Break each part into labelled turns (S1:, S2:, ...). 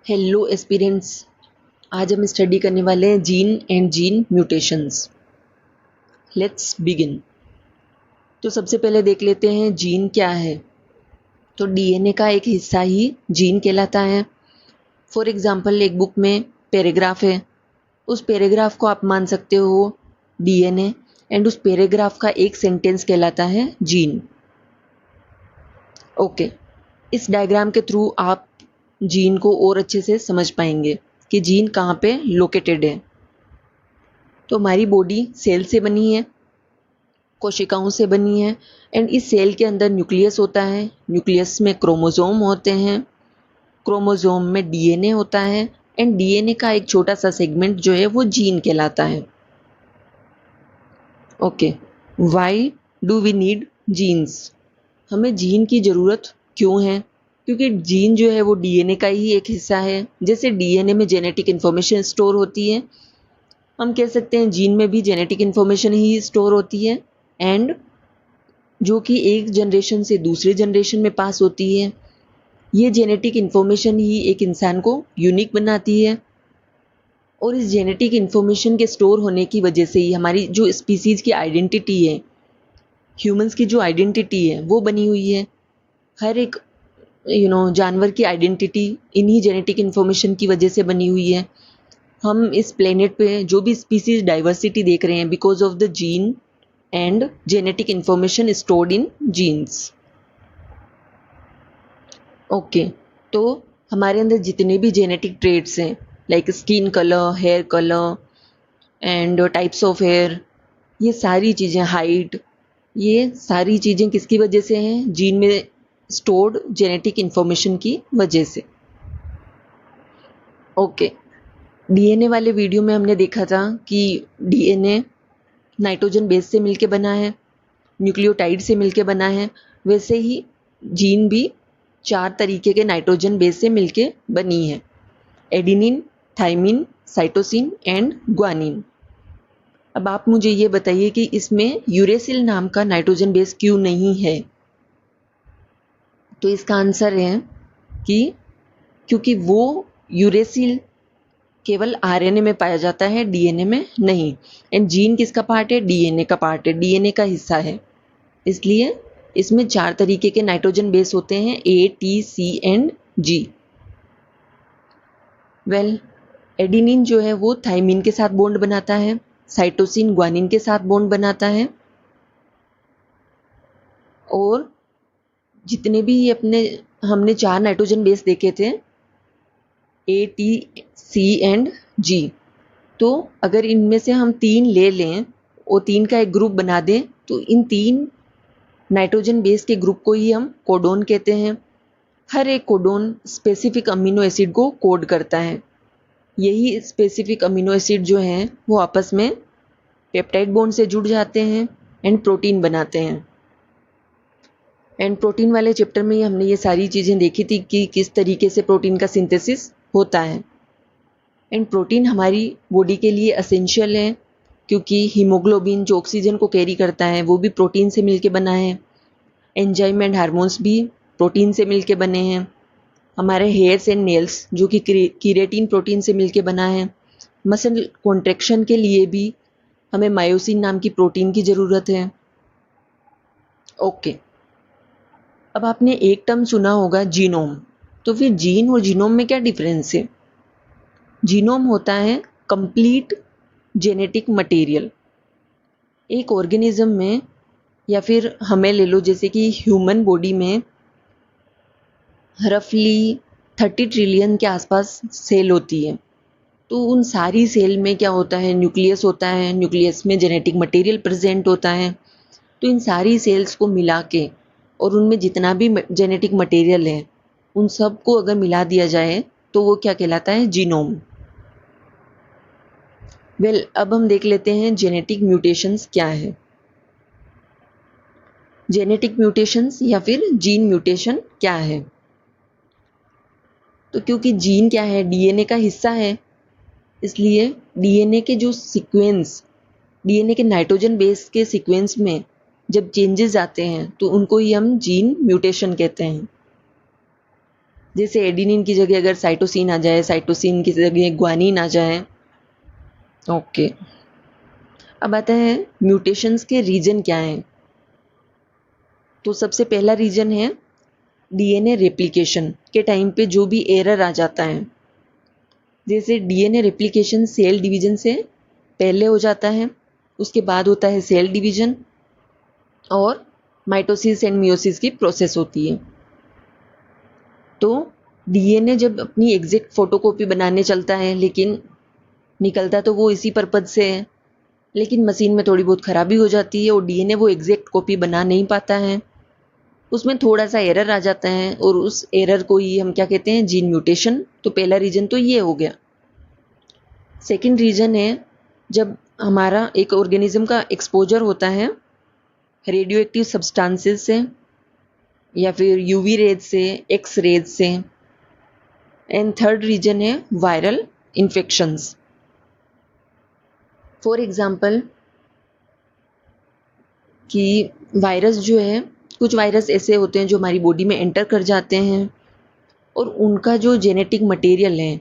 S1: Hello aspirants. आज हम study करने वाले हैं gene and gene mutations. Let's begin. तो सबसे पहले देख लेते हैं जीन क्या है। तो डीएनए का एक हिस्सा ही जीन कहलाता है। फॉर एग्जांपल एक बुक में पैराग्राफ है, उस पैराग्राफ को आप मान सकते हो डीएनए एंड उस पैराग्राफ का एक सेंटेंस कहलाता है जीन। ओके, इस डायग्राम के थ्रू आप जीन को और अच्छे से समझ पाएंगे कि जीन कहाँ पे लोकेटेड है। तो हमारी बॉडी सेल से बनी है, कोशिकाओं से बनी है एंड इस सेल के अंदर न्यूक्लियस होता है। न्यूक्लियस में क्रोमोसोम होते हैं, क्रोमोसोम में डीएनए होता है एंड डीएनए का एक छोटा सा सेगमेंट जो है वो जीन कहलाता है। Okay, why do we need genes? हमें जीन की ज़रूरत क्यों है? क्योंकि जीन जो है वो डीएनए का ही एक हिस्सा है। जैसे डीएनए में जेनेटिक इन्फॉर्मेशन स्टोर होती है, हम कह सकते हैं जीन में भी जेनेटिक इन्फॉर्मेशन ही स्टोर होती है एंड जो कि एक जनरेशन से दूसरे जनरेशन में पास होती है। ये जेनेटिक इन्फॉर्मेशन ही एक इंसान को यूनिक बनाती है और इस जेनेटिक इन्फॉर्मेशन के स्टोर होने की वजह से ही हमारी जो स्पीसीज़ की आइडेंटिटी है, ह्यूमंस की जो आइडेंटिटी है वो बनी हुई है। हर एक जानवर की आइडेंटिटी इन्हीं जेनेटिक इन्फॉर्मेशन की वजह से बनी हुई है। हम इस प्लेनेट पे जो भी स्पीसीज डाइवर्सिटी देख रहे हैं because of the gene and genetic information stored in genes. Okay, तो हमारे अंदर जितने भी जेनेटिक ट्रेट्स हैं like skin colour, hair colour and types of hair, ये सारी चीज़ें, हाइट, ये सारी चीज़ें किसकी वजह से हैं? जीन में स्टोर्ड जेनेटिक इन्फॉर्मेशन की वजह से। ओके, डीएनए वाले वीडियो में हमने देखा था कि डीएनए नाइट्रोजन बेस से मिलके बना है, न्यूक्लियोटाइड से मिलके बना है। वैसे ही जीन भी 4 तरीके के नाइट्रोजन बेस से मिलके बनी है, adenine, thymine, cytosine and guanine. अब आप मुझे ये बताइए कि इसमें यूरेसिल नाम का नाइट्रोजन बेस क्यों नहीं है? तो इसका आंसर है कि क्योंकि वो यूरेसिल केवल आरएनए में पाया जाता है, डीएनए में नहीं। एंड जीन किसका पार्ट है? डीएनए का पार्ट है, डीएनए का हिस्सा है। इसलिए इसमें 4 तरीके के नाइट्रोजन बेस होते हैं, A, T, C and G. Well, adenine जो है वो थाइमिन के साथ बॉन्ड बनाता है, साइटोसिन ग्वानिन के साथ बॉन्ड बनाता है और जितने भी हमने 4 नाइट्रोजन बेस देखे थे, ए, टी, सी एंड जी, तो अगर इनमें से हम 3 ले लें और 3 का एक ग्रुप बना दें तो इन 3 नाइट्रोजन बेस के ग्रुप को ही हम कोडोन कहते हैं। हर एक कोडोन स्पेसिफिक अमीनो एसिड को कोड करता है। यही स्पेसिफिक अमीनो एसिड जो हैं वो आपस में पेप्टाइड बॉन्ड से जुड़ जाते हैं एंड प्रोटीन बनाते हैं। एंड प्रोटीन वाले चैप्टर में हमने ये सारी चीज़ें देखी थी कि किस तरीके से प्रोटीन का सिंथेसिस होता है। एंड प्रोटीन हमारी बॉडी के लिए एसेंशियल है क्योंकि हीमोग्लोबिन जो ऑक्सीजन को कैरी करता है वो भी प्रोटीन से मिलके बना है। एंजाइम एंड हार्मोन्स भी प्रोटीन से मिलके बने हैं। हमारे हेयर्स एंड नेल्स जो कि कीरेटिन प्रोटीन से मिलके बना है। मसल कॉन्ट्रैक्शन के लिए भी हमें मायोसिन नाम की प्रोटीन की ज़रूरत है। ओके, अब आपने एक टर्म सुना होगा जीनोम। तो फिर जीन और जीनोम में क्या डिफरेंस है? जीनोम होता है कंप्लीट जेनेटिक मटेरियल। एक ऑर्गेनिज्म में या फिर हमें ले लो जैसे कि ह्यूमन बॉडी में रफली 30 ट्रिलियन के आसपास सेल होती है। तो उन सारी सेल में क्या होता है? न्यूक्लियस होता है, न्यूक्लियस में जेनेटिक मटेरियल प्रेजेंट होता है। तो इन सारी सेल्स को मिला के और उनमें जितना भी जेनेटिक मटेरियल है उन सब को अगर मिला दिया जाए तो वो क्या कहलाता है? जीनोम। वेल, अब हम देख लेते हैं जेनेटिक म्यूटेशंस क्या है। जेनेटिक म्यूटेशंस या फिर जीन म्यूटेशन क्या है? तो क्योंकि जीन क्या है? डीएनए का हिस्सा है, इसलिए डीएनए के जो सीक्वेंस, डीएनए के नाइट्रोजन बेस के सीक्वेंस में जब चेंजेस आते हैं तो उनको ही हम जीन म्यूटेशन कहते हैं। जैसे एडिनिन की जगह अगर साइटोसिन आ जाए, साइटोसिन की जगह ग्वानिन आ जाए। ओके, अब आता है म्यूटेशंस के रीजन क्या हैं। तो सबसे पहला रीजन है डीएनए रेप्लिकेशन के टाइम पे जो भी एरर आ जाता है। जैसे डीएनए रेप्लिकेशन सेल डिवीजन से पहले हो जाता है, उसके बाद होता है सेल डिवीजन और माइटोसिस एंड मियोसिस की प्रोसेस होती है। तो डीएनए जब अपनी एग्जैक्ट फोटोकॉपी बनाने चलता है, लेकिन निकलता तो वो इसी पर्पज से है, लेकिन मशीन में थोड़ी बहुत ख़राबी हो जाती है और डीएनए वो एग्जैक्ट कॉपी बना नहीं पाता है, उसमें थोड़ा सा एरर आ जाता है और उस एरर को ही हम क्या कहते हैं, जीन म्यूटेशन। तो पहला रीजन तो ये हो गया। सेकंड रीजन है जब हमारा एक ऑर्गेनिज्म का एक्सपोजर होता है रेडियो एक्टिव सब्सटेंसेस से या फिर यूवी रेज से, एक्स रेज से। एंड थर्ड रीजन है वायरल इन्फेक्शंस। फॉर एग्जांपल कि वायरस जो है, कुछ वायरस ऐसे होते हैं जो हमारी बॉडी में एंटर कर जाते हैं और उनका जो जेनेटिक मटेरियल है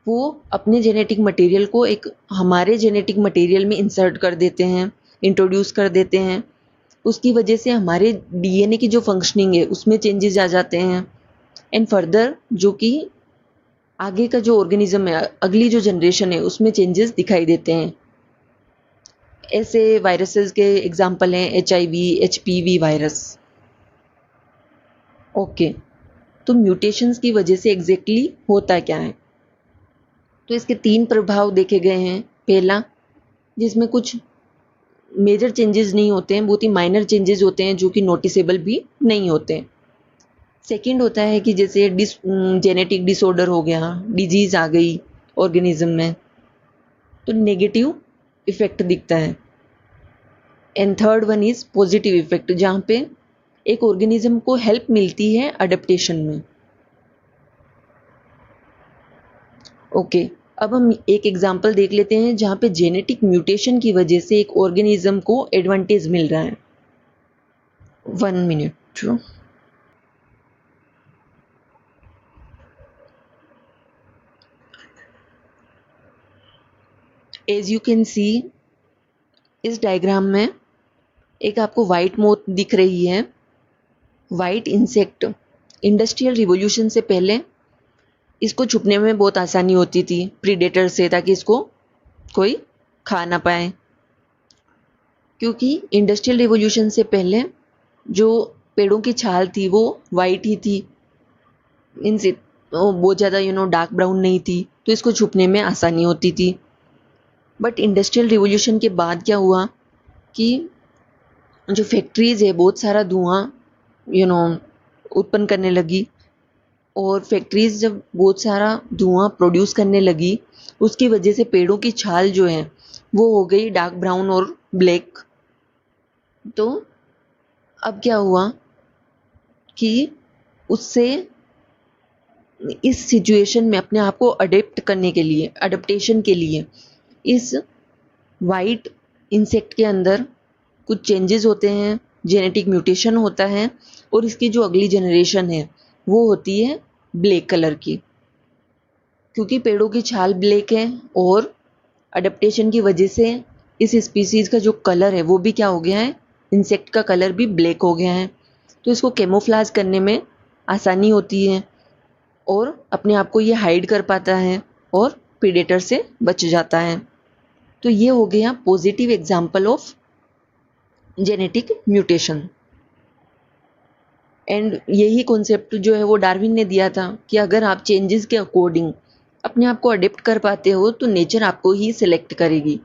S1: वो अपने जेनेटिक मटेरियल को एक हमारे जेनेटिक मटेरियल में इंसर्ट कर देते हैं, इंट्रोड्यूस कर देते हैं। उसकी वजह से हमारे डीएनए की जो फंक्शनिंग है उसमें चेंजेस आ जाते हैं। एंड फर्दर जो कि आगे का जो ऑर्गेनिज्म है, अगली जो जनरेशन है, उसमें चेंजेस दिखाई देते हैं। ऐसे वायरसेस के एग्जाम्पल हैं HIV, HPV वायरस। ओके, तो म्यूटेशंस की वजह से एग्जैक्टली होता क्या है। तो इसके 3 प्रभाव देखे गए हैं। पहला, जिसमें कुछ मेजर चेंजेस नहीं होते हैं, बहुत ही माइनर चेंजेस होते हैं जो कि नोटिसेबल भी नहीं होते हैं। सेकंड होता है कि जैसे जेनेटिक डिसऑर्डर हो गया, डिजीज आ गई ऑर्गेनिज्म में, तो नेगेटिव इफेक्ट दिखता है। And third one is positive effect, जहाँ पे एक ऑर्गेनिज्म को हेल्प मिलती है अडेप्टेशन में। ओके, अब हम एक एग्जांपल देख लेते हैं जहाँ पे जेनेटिक म्यूटेशन की वजह से एक ऑर्गेनिज्म को एडवांटेज मिल रहा है। 1 minute. As you can see, इस डायग्राम में एक आपको वाइट मोथ दिख रही है। वाइट इंसेक्ट इंडस्ट्रियल रिवॉल्यूशन से पहले इसको छुपने में बहुत आसानी होती थी प्रीडेटर से, ताकि इसको कोई खा ना पाए। क्योंकि इंडस्ट्रियल रिवॉल्यूशन से पहले जो पेड़ों की छाल थी वो वाइट ही थी, इनसे बहुत ज़्यादा डार्क ब्राउन नहीं थी, तो इसको छुपने में आसानी होती थी। बट इंडस्ट्रियल रिवॉल्यूशन के बाद क्या हुआ कि जो फैक्ट्रीज है बहुत सारा धुआं उत्पन्न करने लगी, और फैक्ट्रीज जब बहुत सारा धुआं प्रोड्यूस करने लगी, उसकी वजह से पेड़ों की छाल जो है वो हो गई डार्क ब्राउन और ब्लैक। तो अब क्या हुआ कि उससे इस सिचुएशन में अपने आप को अडेप्ट करने के लिए, अडेप्टेशन के लिए, इस वाइट इंसेक्ट के अंदर कुछ चेंजेस होते हैं, जेनेटिक म्यूटेशन होता है, और इसकी जो अगली जनरेशन है वो होती है ब्लैक कलर की। क्योंकि पेड़ों की छाल ब्लैक है और अडेप्टेशन की वजह से इस स्पीसीज का जो कलर है वो भी क्या हो गया है, इंसेक्ट का कलर भी ब्लैक हो गया है। तो इसको कैमोफ्लेज करने में आसानी होती है और अपने आप को ये हाइड कर पाता है और प्रीडेटर से बच जाता है। तो ये हो गया positive example of genetic mutation. And यही कॉन्सेप्ट जो है वो डार्विन ने दिया था कि अगर आप चेंजेस के अकॉर्डिंग अपने आप को अडेप्ट कर पाते हो तो नेचर आपको ही सिलेक्ट करेगी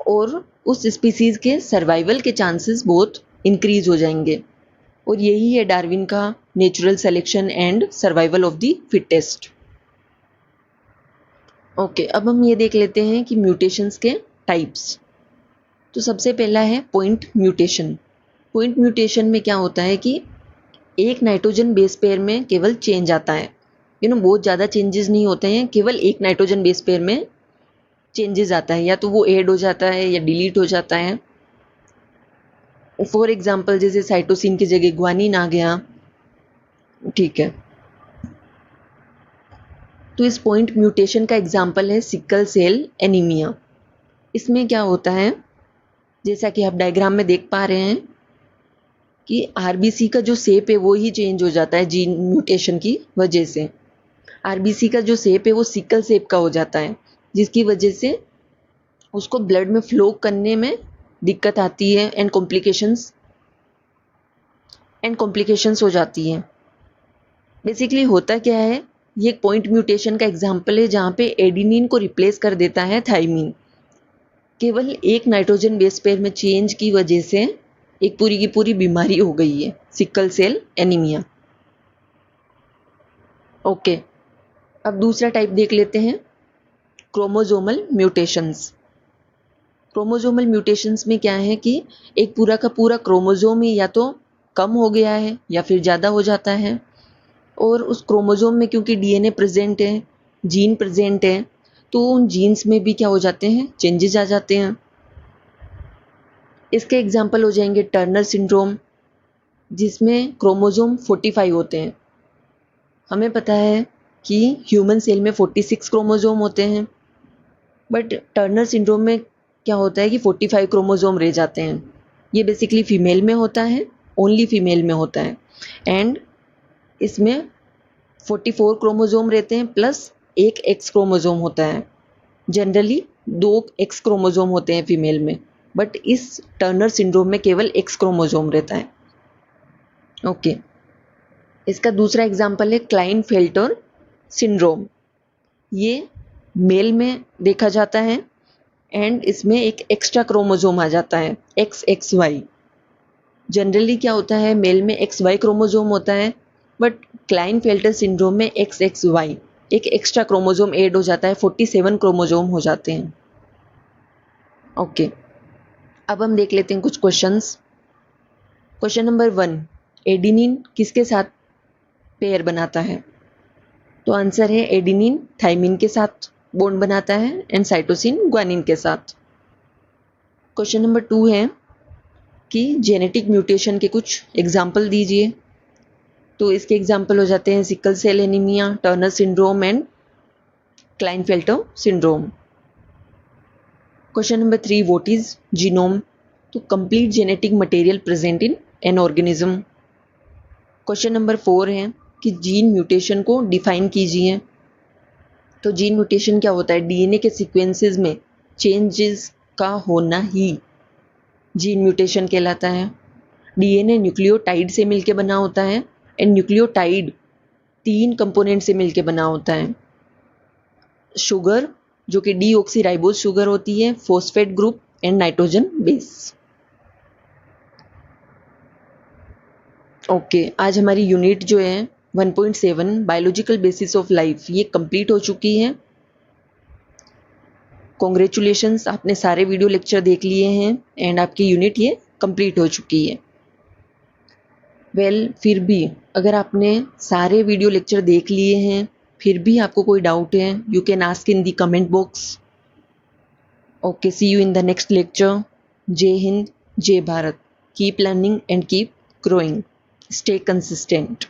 S1: और उस स्पीसीज के सर्वाइवल के चांसेस बहुत इंक्रीज हो जाएंगे। और यही है डार्विन का natural selection and survival of the fittest. Okay, अब हम ये देख लेते हैं कि म्यूटेशंस के टाइप्स। तो सबसे पहला है पॉइंट म्यूटेशन। पॉइंट म्यूटेशन में क्या होता है कि एक नाइट्रोजन बेस पेयर में केवल चेंज आता है, बहुत ज़्यादा चेंजेस नहीं होते हैं, केवल एक नाइट्रोजन बेस पेयर में चेंजेस आता है, या तो वो ऐड हो जाता है या डिलीट हो जाता है। फॉर एग्जांपल जैसे साइटोसिन की जगह ग्वानिन आ गया, ठीक है। तो इस पॉइंट म्यूटेशन का एग्जाम्पल है सिकल सेल एनीमिया। इसमें क्या होता है, जैसा कि आप डायग्राम में देख पा रहे हैं कि आरबीसी का जो शेप है वो ही चेंज हो जाता है जीन म्यूटेशन की वजह से। आरबीसी का जो शेप है वो सिकल शेप का हो जाता है, जिसकी वजह से उसको ब्लड में फ्लो करने में दिक्कत आती है एंड कॉम्प्लिकेशंस हो जाती है। बेसिकली होता क्या है, ये एक पॉइंट म्यूटेशन का एग्जाम्पल है जहाँ पे एडिनिन को रिप्लेस कर देता है थाइमिन। केवल एक नाइट्रोजन बेस पेयर में चेंज की वजह से एक पूरी की पूरी बीमारी हो गई है, सिकल सेल एनीमिया। ओके, अब दूसरा टाइप देख लेते हैं, क्रोमोजोमल म्यूटेशंस। क्रोमोजोमल म्यूटेशंस में क्या है कि एक पूरा का पूरा क्रोमोजोम ही या तो कम हो गया है या फिर ज़्यादा हो जाता है, और उस क्रोमोजोम में क्योंकि डीएनए प्रेजेंट है, जीन प्रेजेंट है, तो उन जीन्स में भी क्या हो जाते हैं, चेंजेस आ जाते हैं। इसके एग्जाम्पल हो जाएंगे टर्नर सिंड्रोम, जिसमें क्रोमोजोम 45 होते हैं। हमें पता है कि ह्यूमन सेल में 46 क्रोमोजोम होते हैं, बट टर्नर सिंड्रोम में क्या होता है कि 45 क्रोमोजोम रह जाते हैं। ये बेसिकली फीमेल में होता है, ओनली फीमेल में होता है, एंड इसमें 44 क्रोमोजोम रहते हैं प्लस एक एक्स क्रोमोजोम होता है। जनरली 2 एक्स क्रोमोजोम होते हैं फीमेल में, बट इस टर्नर सिंड्रोम में केवल एक्स क्रोमोजोम रहता है। ओके, इसका दूसरा एग्जाम्पल है क्लाइनफेल्टर सिंड्रोम। ये मेल में देखा जाता है एंड इसमें एक एक्स्ट्रा क्रोमोजोम आ जाता है, XXY। जनरली क्या होता है, मेल में XY क्रोमोजोम होता है, बट क्लाइनफेल्टर सिंड्रोम में XXY एक एक्स्ट्रा क्रोमोजोम ऐड हो जाता है, 47 क्रोमोजोम हो जाते हैं। ओके, अब हम देख लेते हैं कुछ क्वेश्चंस। क्वेश्चन नंबर 1, एडिनिन किसके साथ पेयर बनाता है? तो आंसर है एडिनिन थाइमिन के साथ बॉन्ड बनाता है एंड साइटोसिन ग्वानिन के साथ। क्वेश्चन नंबर 2 है कि जेनेटिक म्यूटेशन के कुछ एग्जाम्पल दीजिए। तो इसके एग्जाम्पल हो जाते हैं sickle cell anaemia, Turner syndrome and Klinefelter syndrome. Question number 3, what is genome? तो complete genetic material present in an organism. Question number 4 है कि जीन म्यूटेशन को डिफाइन कीजिए। तो जीन म्यूटेशन क्या होता है, डीएनए के सीक्वेंसेस में चेंजेस का होना ही जीन म्यूटेशन कहलाता है। डीएनए न्यूक्लियोटाइड से मिलकर बना होता है एंड न्यूक्लियोटाइड 3 कंपोनेंट से मिलकर बना होता है। शुगर जो कि डीऑक्सीराइबोज शुगर होती है, phosphate group and nitrogen base. Okay, आज हमारी यूनिट जो है 1.7 बायोलॉजिकल बेसिस ऑफ लाइफ ये कंप्लीट हो चुकी है। कॉन्ग्रेचुलेशंस, आपने सारे वीडियो लेक्चर देख लिए हैं एंड आपकी यूनिट ये कंप्लीट हो चुकी है। फिर भी अगर आपने सारे वीडियो लेक्चर देख लिए हैं, फिर भी आपको कोई डाउट है, you can ask in the comment box. Okay, see you in the next lecture. जय हिंद, जय Bharat. Keep learning and keep growing. Stay consistent.